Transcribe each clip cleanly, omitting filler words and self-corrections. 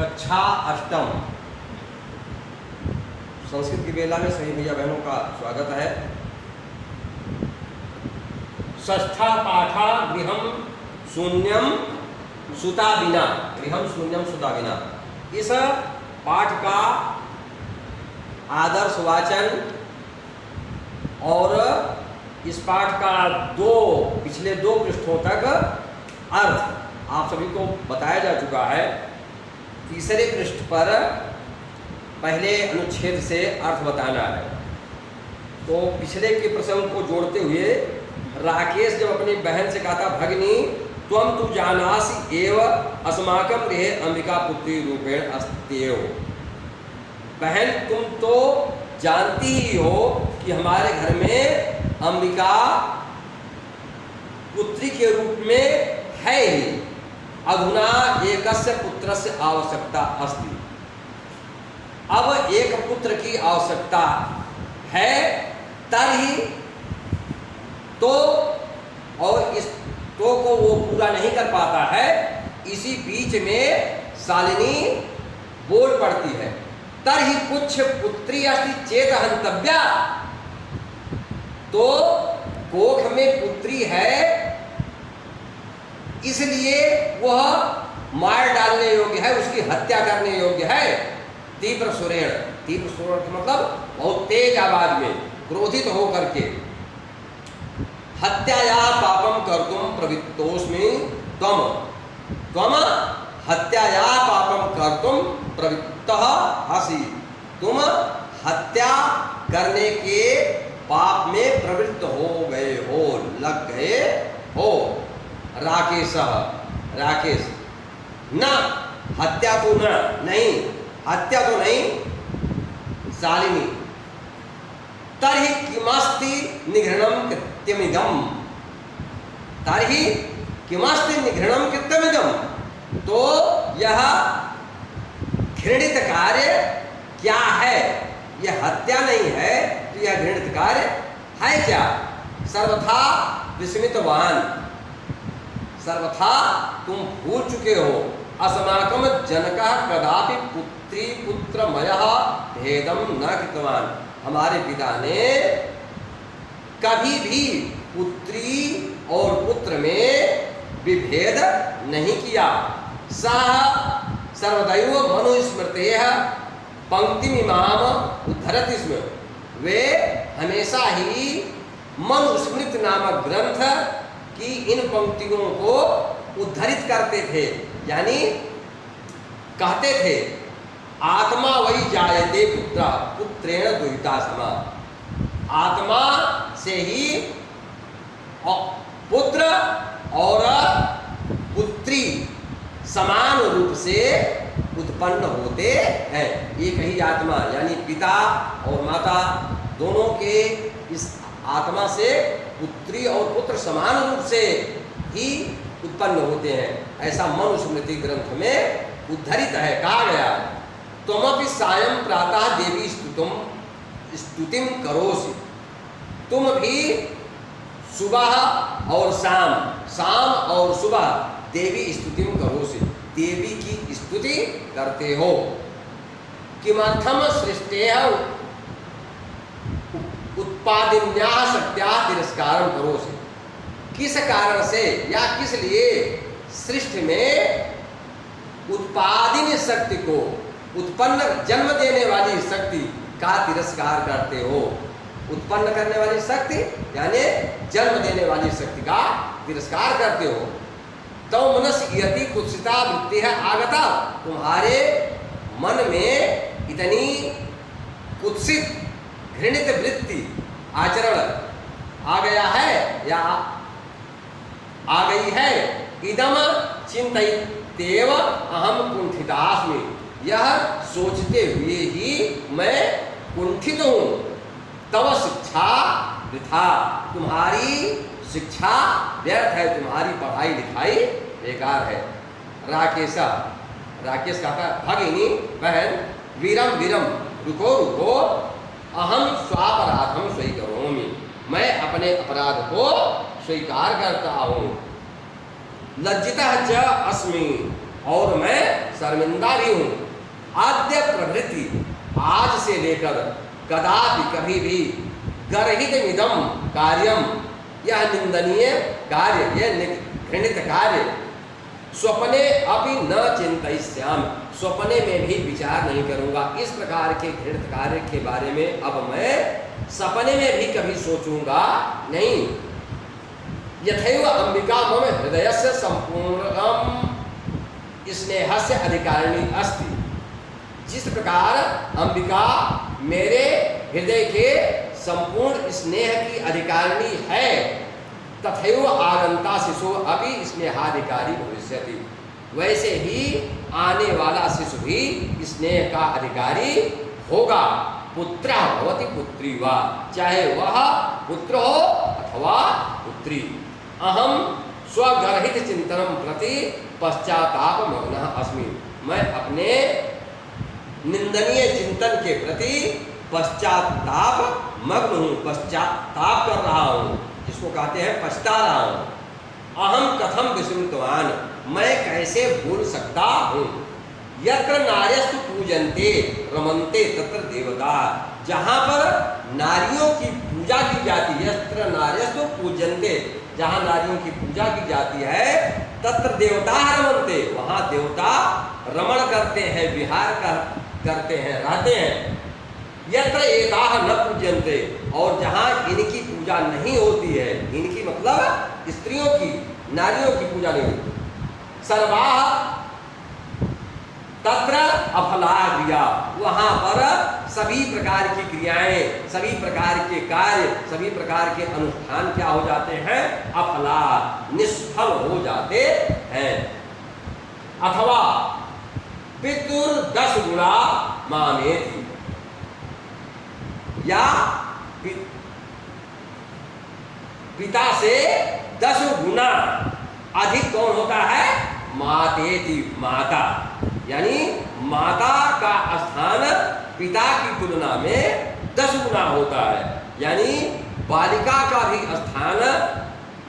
कक्षा अष्टम संस्कृत की बेला में सभी भैया बहनों का स्वागत है। षष्ठा पाठा गृहम शून्यम सुता बिना, गृहम शून्यम सुता बिना, इस पाठ का आदर्श वाचन और इस पाठ का पिछले दो पृष्ठों तक अर्थ आप सभी को बताया जा चुका है। तीसरे पृष्ठ पर पहले अनुच्छेद से अर्थ बताना है। तो पिछले के प्रसंग को जोड़ते हुए राकेश जब अपनी बहन से कहा था, भगिनी त्वं तु जानासि एव अस्माकं गृहे अंबिका पुत्री रूपेण अस्त्येव, बहन तुम तो जानती ही हो कि हमारे घर में अंबिका पुत्री के रूप में है ही। अधुना एकस्य पुत्रस्य आवश्यकता अस्ति, अब एक पुत्र की आवश्यकता है तभी तो, और इस तो को वो पूरा नहीं कर पाता है। इसी बीच में शालिनी बोल पड़ती है, तर्हि कुछ पुत्री अस्ति चेत हंतव्या, तो कोख में पुत्री है इसलिए वह मार डालने योग्य है, उसकी हत्या करने योग्य है। तीव्र सुरेण, तीव्र सुरेण मतलब बहुत तेज आवाज में क्रोधित होकर के, हत्याया पापम कर्तुम प्रवृत्तोस्मि त्वम, त्वम हत्याया पापम कर्तुम प्रवृत्तः असि, तुम हत्या करने के पाप में प्रवृत्त हो गए हो, लग गए हो। राकेश, राकेश न हत्या तो नहीं, हत्या तो नहीं शालिनी, तर्हि किमस्ति निघृणं कृत्यमिदं, तर्हि किमस्ति निघृणं कृत्यमिदं, तो यह घृणित कार्य क्या है? यह हत्या नहीं है तो यह घृणित कार्य है क्या? सर्वथा विस्मितवान, सर्वथा तुम भूल चुके हो। अस्माकं जनकः कदापि पुत्री पुत्रमयः भेदं न कृतवान, हमारे पिता ने कभी भी पुत्री और पुत्र में विभेद नहीं किया। सः सर्वदैव मनुस्मृतेः पंक्तिमिमाम उद्धरति स्म, वे हमेशा ही मनुस्मृति नामक ग्रंथ की इन पंक्तियों को उद्धरित करते थे, यानी कहते थे आत्मा वही जायते पुत्र पुत्रेण दुहिता समा, आत्मा से ही पुत्र और पुत्री समान रूप से उत्पन्न होते हैं। एक ही आत्मा यानी पिता और माता दोनों के इस आत्मा से पुत्री और पुत्र समान रूप से ही उत्पन्न होते हैं, ऐसा मनुस्मृति ग्रंथ में उद्धरित है। कहा गया त्वमपि सायं प्रातः देवी स्तुतिम करोसि, तुम भी सुबह और शाम, शाम और सुबह देवी स्तुतिम करोसि, देवी की स्तुति करते हो। किमर्थम सृष्टेः उत्पादिन्याः शक्त्याः तिरस्कारं करोसि, किस कारण से या किस लिए सृष्टि में उत्पादिनी शक्ति को, उत्पन्न जन्म देने वाली शक्ति का तिरस्कार करते हो? उत्पन्न करने वाली शक्ति यानी जन्म देने वाली शक्ति का तिरस्कार करते हो। तो मनस यति कुत्सिता वृत्ति है आगता, तुम्हारे मन में इतनी कुत्सित घृणित वृत्ति आचरण आ गया है या आ गई है। इदम चिंतयितेव अहम कुंठितास्मि, यह सोचते हुए ही मैं कुंठित हूँ। तव शिक्षा वृथा, तुम्हारी शिक्षा व्यर्थ है, तुम्हारी पढ़ाई लिखाई बेकार है। राकेश, राकेश कहता है भगिनी बहन, वीरम वीरम, रुको रुको, अहम स्वापराधम स्वीकरोमि, मैं अपने अपराध को स्वीकार करता हूँ। लज्जितः च अस्मि, और मैं शर्मिंदा भी हूँ। आद्य प्रभृति, आज से लेकर कदापि कभी भी गर्हित इदम कार्यम, यह निंदनीय कार्य, यह घृणित कार्य, स्वप्ने अभी न चिंतयिष्यामि, स्वप्ने में भी विचार नहीं करूंगा। इस प्रकार के घृणित कार्य के बारे में अब मैं सपने में भी कभी सोचूंगा नहीं। यथैव अंबिका मम हृदयस्य संपूर्णम स्नेहस्य अधिकारिणी अस्ति, जिस प्रकार अंबिका मेरे हृदय के संपूर्ण स्नेह की अधिकारिणी है, तथैव आगंता शिशु अभी स्नेहाधिकारी भविष्यति, वैसे ही आने वाला शिशु भी स्नेह का अधिकारी होगा। पुत्र भवति पुत्री वा, चाहे वह पुत्र हो अथवा पुत्री। अहम स्वगर्हित चिंतनम प्रति पश्चाताप मग्न अस्मि, मैं अपने निंदनीय चिंतन के प्रति पश्चाताप मग्न हूँ, पश्चाताप कर रहा हूँ, जिसको कहते हैं पछता रहा हूँ। अहम कथम विस्मृतवान, मैं कैसे भूल सकता हूँ। यत्र नार्यस्तु पूजन्ते रमन्ते तत्र देवता, जहाँ पर नारियों की पूजा की जाती है, यत्र नार्यस्तु पूजन्ते, जहाँ नारियों की पूजा की जाती है, तत्र देवता रमन्ते, वहाँ देवता रमण करते हैं, विहार करते हैं, रहते हैं। यत्र एताः न पूज्यन्ते, और जहाँ इनकी पूजा नहीं होती है, इनकी मतलब स्त्रियों की, नारियों की पूजा नहीं होती। सर्वाः तत्र अफला क्रिया, वहाँ पर सभी प्रकार की क्रियाएं, सभी प्रकार के कार्य, सभी प्रकार के अनुष्ठान क्या हो जाते हैं? अफला, निष्फल हो जाते हैं। अथवा पितुर 10 गुणा मामेति, या पिता से 10 गुना अधिक कौन होता है? मातेति, माता, यानी माता का स्थान पिता की तुलना में 10 गुना होता है, यानी बालिका का भी स्थान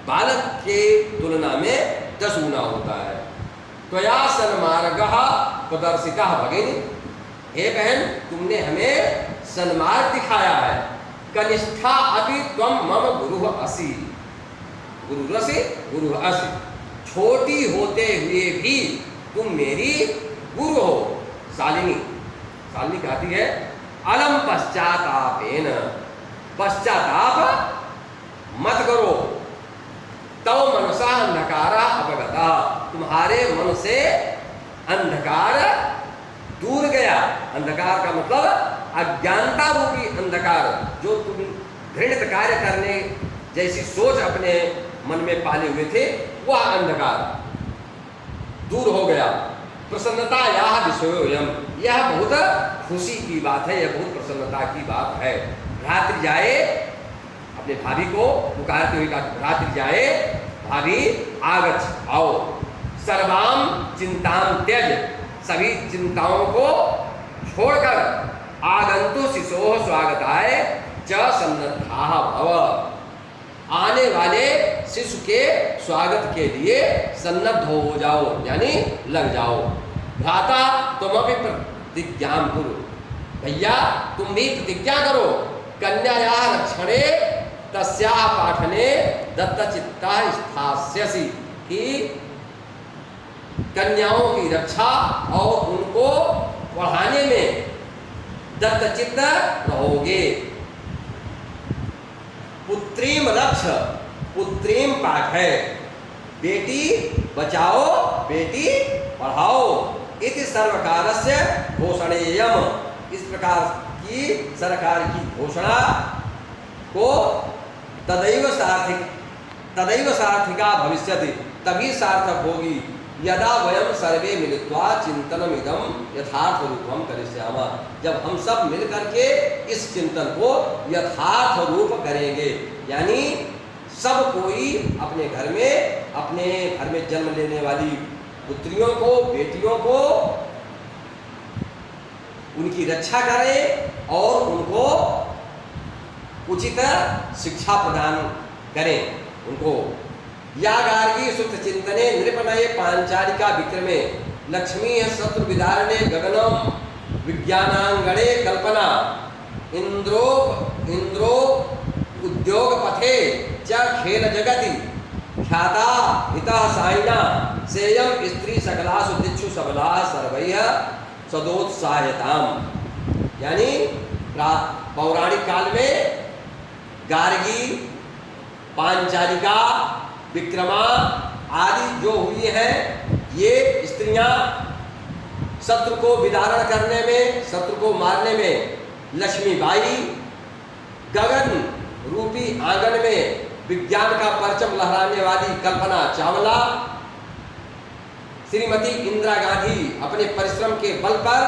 बालक के तुलना में 10 गुना होता है। त्वया सन्मार्गः प्रदर्शितः भगिनी, हे बहन, तुमने हमें सन्मार्ग दिखाया है। कनिष्ठा अपि त्वं मम गुरुः असि, गुरुरसि गुरुः असि, छोटी होते हुए भी तुम मेरी गुरु हो। शालिनी, शालिनी कहती है अलम पश्चातापेन, पश्चाताप मत करो। तव मनसा अंधकारा अपगता, तुम्हारे मन से अंधकार दूर गया। अंधकार का मतलब अज्ञानता रूपी अंधकार, जो तुम घृणित कार्य करने जैसी सोच अपने मन में पाले हुए थे, वह अंधकार दूर हो गया। प्रसन्नता यह विषयोयम, यह बहुत खुशी की बात है, यह बहुत प्रसन्नता की बात है। भ्रातृ जाए, अपने भाभी को पुकारते हुए कहा, भ्रातृ जाए, भाभी आगच्छ, आओ। सर्वाम चिंताम त्यज, सभी चिंताओं को छोड़कर आगंतु शिशोः स्वागताय च सन्नद्धाः भव, आने वाले शिशु के स्वागत के लिए सन्नद्ध हो जाओ, यानी लग जाओ। भ्राता तुम भी प्रतिज्ञा करो, भैया तुम भी प्रतिज्ञा करो। कन्यायाः रक्षणे तस्याः पाठने दत्तचित्ता स्थास्यसि, कि कन्याओं की रक्षा और उनको पढ़ाने में दत्तचित्त रहोगे। पुत्रीम रक्ष, पुत्रीम पाठ है, बेटी बचाओ, बेटी पढ़ाओ। इति सर्वकारस्य घोषणेयम, इस प्रकार की सरकार की घोषणा को तदैव सार्थिका भविष्यति, तभी सार्थक होगी। यदा वयम सर्वे मिलित्वा चिंतनमिदं यथार्थ रूपम करिष्यामः, जब हम सब मिलकर के इस चिंतन को यथार्थ रूप करेंगे, यानी सब कोई अपने घर में जन्म लेने वाली पुत्रियों को, बेटियों को उनकी रक्षा करें और उनको उचित शिक्षा प्रदान करें। उनको या गार्गी सुत चिंतने नृपनये पांचालिका विक्रमे, लक्ष्मी शत्रु विदारणे गगनम विज्ञानांगणे कल्पना इंद्रो इंद्रो उद्योग पथे च खेल जगति ख्याता हितः साइना सेयम स्त्री सकलासु दिक्षु सबला सर्वैः सदोत्साहताम। यानी पौराणिक काल में गार्गी, पांचालिका, विक्रमा आदि जो हुई हैं, ये स्त्रियां शत्रु को विदारण करने में, शत्रु को मारने में लक्ष्मीबाई, गगन रूपी आंगन में विज्ञान का परचम लहराने वाली कल्पना चावला, श्रीमती इंदिरा गांधी अपने परिश्रम के बल पर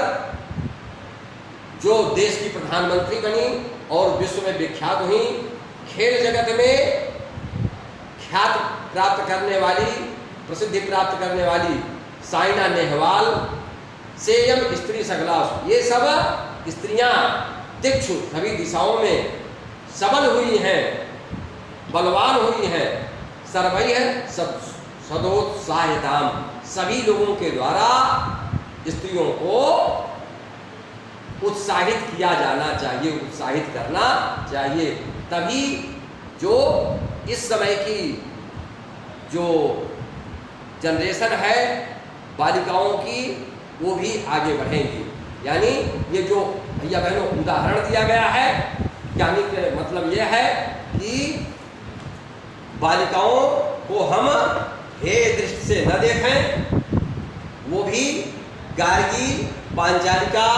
जो देश की प्रधानमंत्री बनी और विश्व में विख्यात हुई, खेल जगत में ख्यात प्राप्त करने वाली, प्रसिद्धि प्राप्त करने वाली साइना नेहवाल, सेयम स्त्री सकलास, ये सब स्त्रियां दिक्षु सभी दिशाओं में सबल हुई हैं, बलवान हुई हैं, सर्वई है सदोत्साहताम, सभी लोगों के द्वारा स्त्रियों को उत्साहित किया जाना चाहिए, उत्साहित करना चाहिए। तभी जो इस समय की जो जनरेशन है बालिकाओं की, वो भी आगे बढ़ेंगी। यानी ये जो भैया बहनों उदाहरण दिया गया है, यानी कि मतलब यह है कि बालिकाओं को हम हे दृष्टि से न देखें, वो भी गार्गी, पांचालिका,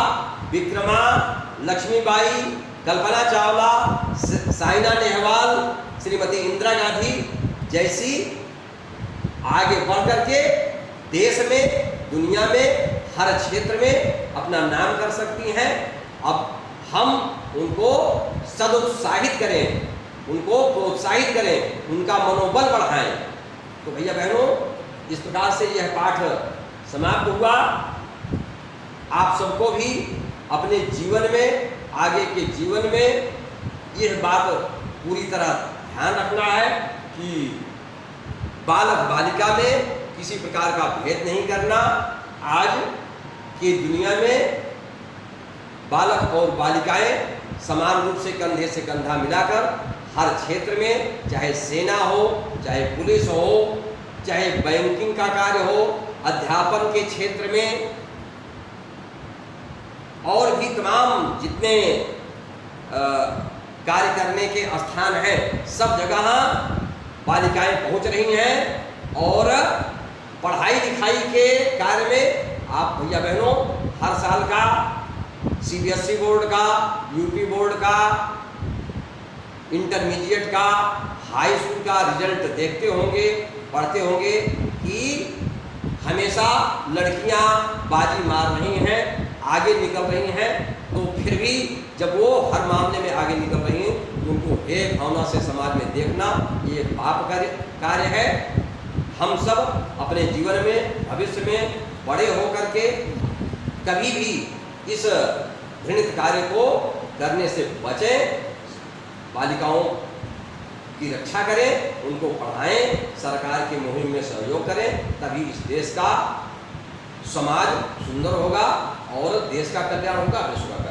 विक्रमा, लक्ष्मीबाई, कल्पना चावला, साइना नेहवाल, श्रीमती इंदिरा गांधी जैसी आगे बढ़ करके देश में, दुनिया में, हर क्षेत्र में अपना नाम कर सकती हैं। अब हम उनको सदुत्साहित करें, उनको प्रोत्साहित करें, उनका मनोबल बढ़ाएं। तो भैया बहनों, इस प्रकार से यह पाठ समाप्त हुआ। आप सबको भी अपने जीवन में, आगे के जीवन में यह बात पूरी तरह ध्यान रखना है कि बालक बालिका में किसी प्रकार का भेद नहीं करना। आज की दुनिया में बालक और बालिकाएं समान रूप से कंधे से कंधा मिलाकर हर क्षेत्र में, चाहे सेना हो, चाहे पुलिस हो, चाहे बैंकिंग का कार्य हो, अध्यापन के क्षेत्र में और भी तमाम जितने कार्य करने के स्थान हैं, सब जगह बालिकाएं पहुंच रही हैं। और पढ़ाई लिखाई के कार्य में आप भैया बहनों हर साल का सीबीएसई बोर्ड का, यूपी बोर्ड का, इंटरमीडिएट का, हाई स्कूल का रिजल्ट देखते होंगे, पढ़ते होंगे कि हमेशा लड़कियां बाजी मार रही हैं, आगे निकल रही हैं। तो फिर भी जब वो हर मामले में आगे निकल रही हैं, तो उनको हे भावना से समाज में देखना ये पाप कार्य है। हम सब अपने जीवन में, भविष्य में बड़े होकर के कभी भी इस घृणित कार्य को करने से बचें। बालिकाओं की रक्षा करें, उनको पढ़ाएं, सरकार की मुहिम में सहयोग करें, तभी इस देश का समाज सुंदर होगा और देश का कल्याण होगा, विश्व का।